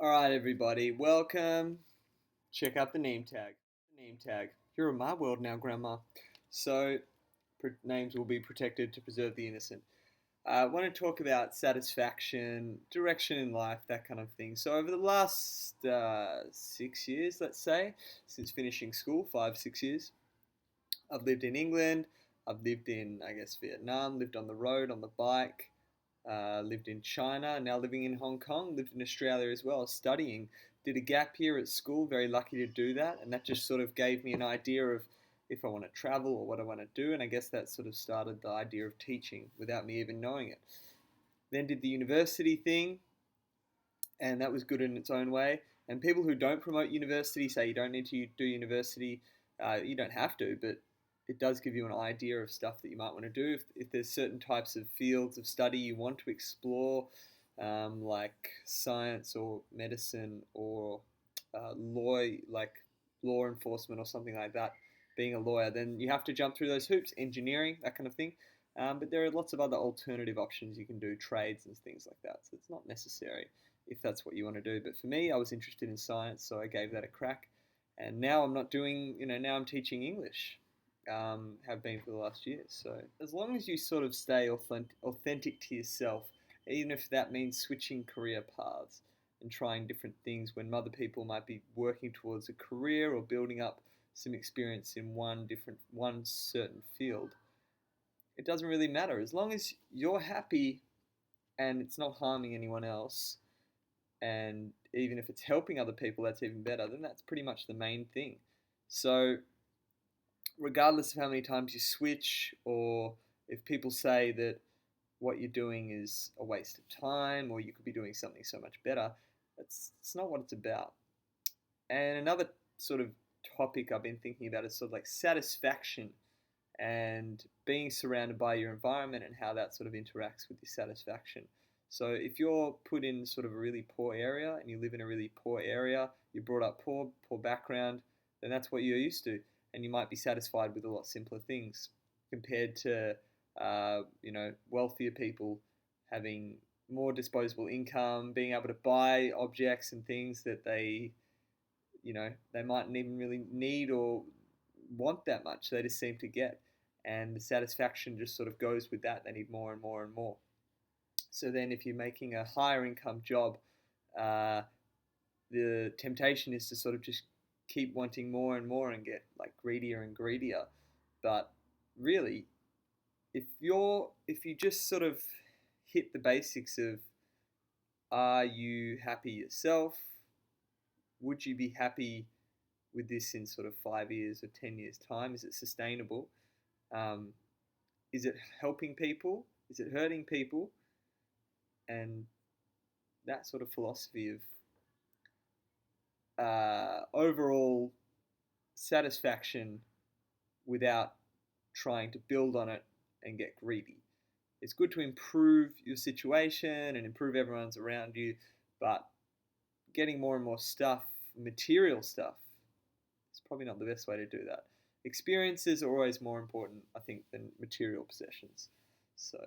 All right, everybody, welcome. Check out the name tag. The name tag. You're in my world now, Grandma. So, names will be protected to preserve the innocent. I want to talk about satisfaction, direction in life, that kind of thing. So, over the last 6 years, let's say, since finishing school, 5, 6 years, I've lived in England. I've lived in, I guess, Vietnam, lived on the road, on the bike, lived in China, now living in Hong Kong, lived in Australia as well, studying. Did a gap year at school, very lucky to do that. And that just sort of gave me an idea of if I want to travel or what I want to do. And I guess that sort of started the idea of teaching without me even knowing it. Then did the university thing, and that was good in its own way. And people who don't promote university say you don't need to do university. You don't have to, but it does give you an idea of stuff that you might want to do. If there's certain types of fields of study you want to explore, like science or medicine or like law enforcement or something like that, being a lawyer, then you have to jump through those hoops, engineering, that kind of thing. But there are lots of other alternative options you can do, trades and things like that. So it's not necessary if that's what you want to do. But for me, I was interested in science, so I gave that a crack. And now I'm not doing, now I'm teaching English, have been for the last year. So as long as you sort of stay authentic to yourself, even if that means switching career paths and trying different things when other people might be working towards a career or building up some experience in one certain field, it doesn't really matter. As long as you're happy and it's not harming anyone else, and even if it's helping other people, that's even better, then that's pretty much the main thing. So regardless of how many times you switch, or if people say that what you're doing is a waste of time or you could be doing something so much better, that's not what it's about. And another sort of topic I've been thinking about is sort of like satisfaction and being surrounded by your environment and how that sort of interacts with your satisfaction. So if you're put in sort of a really poor area and you live in a really poor area, you're brought up poor background, then that's what you're used to, and you might be satisfied with a lot simpler things compared to wealthier people having more disposable income, being able to buy objects and things that they mightn't even really need or want that much. They just seem to get, and the satisfaction just sort of goes with that. They need more and more and more. So then, if you're making a higher income job, uh, the temptation is to sort of just keep wanting more and more and get like greedier and greedier. But really, if you just sort of hit the basics of, are you happy yourself? Would you be happy with this in sort of 5 years or 10 years time? Is it sustainable? Um, is it helping people? Is it hurting people? And that sort of philosophy of overall satisfaction without trying to build on it and get greedy. It's good to improve your situation and improve everyone's around you, but getting more and more stuff, material stuff, is probably not the best way to do that. Experiences are always more important, I think, than material possessions. So